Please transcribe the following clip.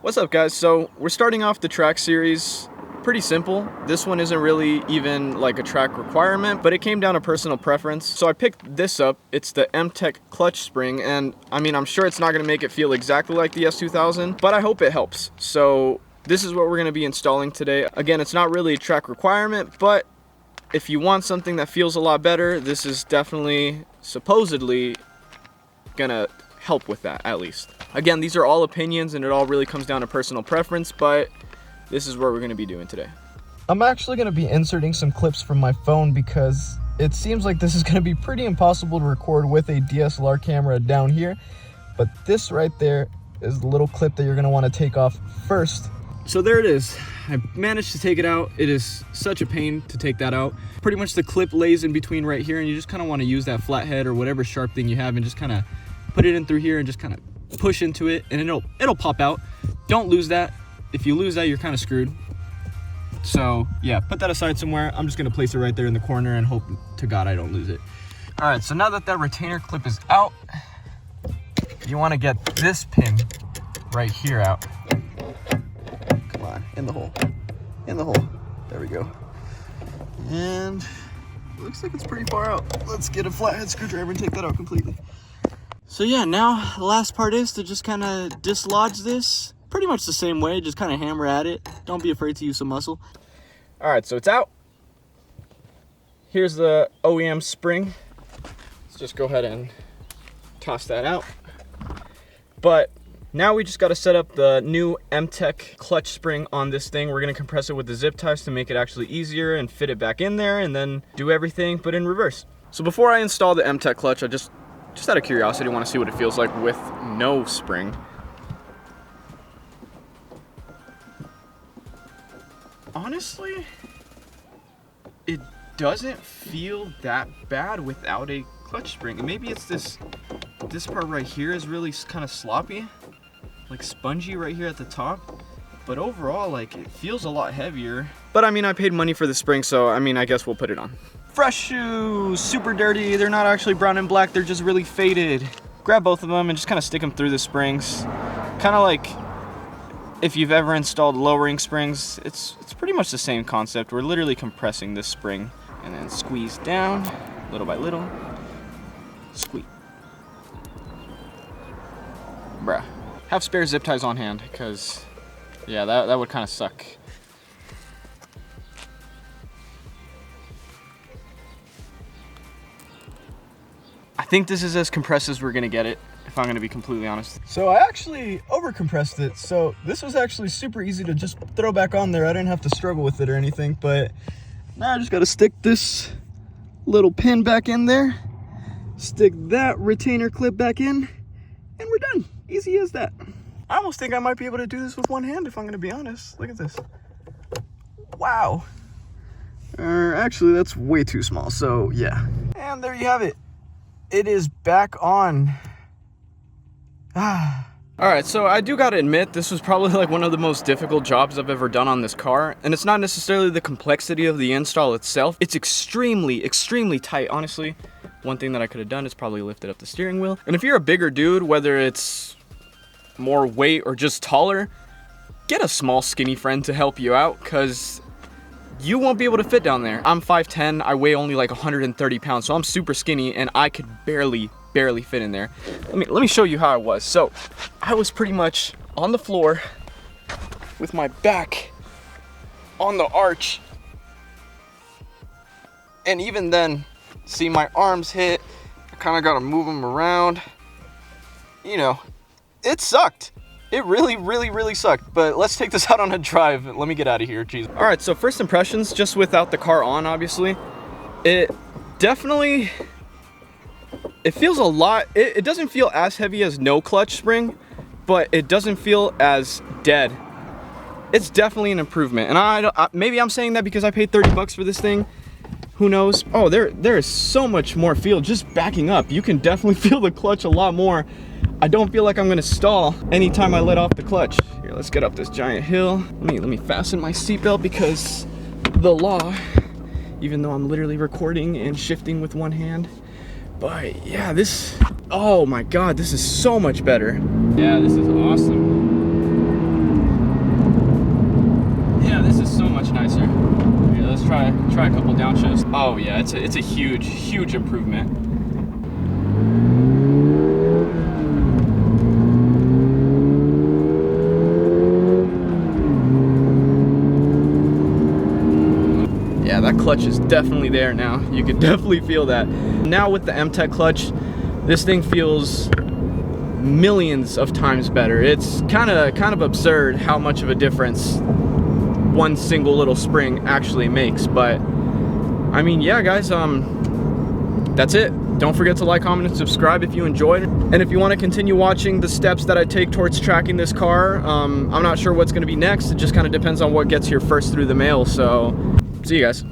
What's up, guys? So we're starting off the track series pretty simple. This one isn't really even like a track requirement, but it came down to personal preference. So I picked this up. It's the MTec Clutch Spring, and I mean, I'm sure it's not gonna make it feel exactly like the S2000, but I hope it helps. So this is what we're gonna be installing today. Again, it's not really a track requirement, but if you want something that feels a lot better, this is definitely, supposedly, gonna help with that, at least. Again, these are all opinions and it all really comes down to personal preference, but this is what we're gonna be doing today. I'm actually gonna be inserting some clips from my phone because it seems like this is gonna be pretty impossible to record with a DSLR camera down here. But this right there is the little clip that you're gonna wanna take off first. So there it is. I managed to take it out. It is such a pain to take that out. Pretty much the clip lays in between right here, and you just kinda wanna use that flathead or whatever sharp thing you have and just kinda put it in through here and just kinda push into it, and it'll pop out. Don't lose that. If you lose that, you're kind of screwed. So yeah, put that aside somewhere. I'm just gonna place it right there in the corner and hope to God I don't lose it. All right, so now that that retainer clip is out, you wanna get this pin right here out. Come on, in the hole, in the hole. There we go. And it looks like it's pretty far out. Let's get a flathead screwdriver and take that out completely. So yeah, now the last part is to just kind of dislodge this. Pretty much the same way, just kind of hammer at it. Don't be afraid to use some muscle. All right, so it's out. Here's the OEM spring. Let's just go ahead and toss that out. But now we just got to set up the new MTec Clutch Spring on this thing. We're gonna compress it with the zip ties to make it actually easier and fit it back in there and then do everything but in reverse. So before I install the MTec Clutch, I just out of curiosity want to see what it feels like with no spring. Honestly, it doesn't feel that bad without a clutch spring. And maybe it's this part right here is really kind of sloppy, like spongy right here at the top. But overall, like, it feels a lot heavier. But I mean, I paid money for the spring, so I mean, I guess we'll put it on. Fresh shoes, super dirty. They're not actually brown and black, they're just really faded. Grab both of them and just kind of stick them through the springs. Kind of like if you've ever installed lowering springs, it's pretty much the same concept. We're literally compressing this spring and then squeeze down little by little. Squeeze. Bruh. Have spare zip ties on hand, because yeah, that would kind of suck. I think this is as compressed as we're gonna get it, if I'm gonna be completely honest. So I actually overcompressed it, so this was actually super easy to just throw back on there. I didn't have to struggle with it or anything, but now I just gotta stick this little pin back in there, stick that retainer clip back in, and we're done. Easy as that. I almost think I might be able to do this with one hand, if I'm gonna be honest. Look at this. Wow. Actually, that's way too small, so yeah. And there you have it. It is back on. All right, so I do gotta admit, this was probably like one of the most difficult jobs I've ever done on this car. And it's not necessarily the complexity of the install itself. It's extremely, extremely tight, honestly. One thing that I could have done is probably lifted up the steering wheel. And if you're a bigger dude, whether it's more weight or just taller, get a small skinny friend to help you out, because you won't be able to fit down there. I'm 5'10", I weigh only like 130 pounds, so I'm super skinny and I could barely fit in there. Let me show you how I was. So I was pretty much on the floor with my back on the arch, and even then, see, my arms hit. I kind of got to move them around. You know, it sucked. It really sucked. But let's take this out on a drive. Let me get out of here, jeez. All right, so first impressions, just without the car on, obviously, it definitely, it feels a lot, it doesn't feel as heavy as no clutch spring, but it doesn't feel as dead. It's definitely an improvement. And maybe I'm saying that because I paid 30 bucks for this thing. Who knows? Oh, there is so much more feel just backing up. You can definitely feel the clutch a lot more. I don't feel like I'm gonna stall anytime I let off the clutch. Here, let's get up this giant hill. Let me fasten my seatbelt, because the law, even though I'm literally recording and shifting with one hand. But yeah, oh my God, this is so much better. Yeah, this is awesome. try a couple downshifts. Oh yeah, it's a huge improvement. Yeah, that clutch is definitely there now. You can definitely feel that. Now with the MTec clutch, this thing feels millions of times better. It's kind of absurd how much of a difference one single little spring actually makes. But I mean, yeah guys, that's it. Don't forget to like, comment, and subscribe if you enjoyed. And if you want to continue watching the steps that I take towards tracking this car, I'm not sure what's going to be next. It just kind of depends on what gets here first through the mail. So see you guys.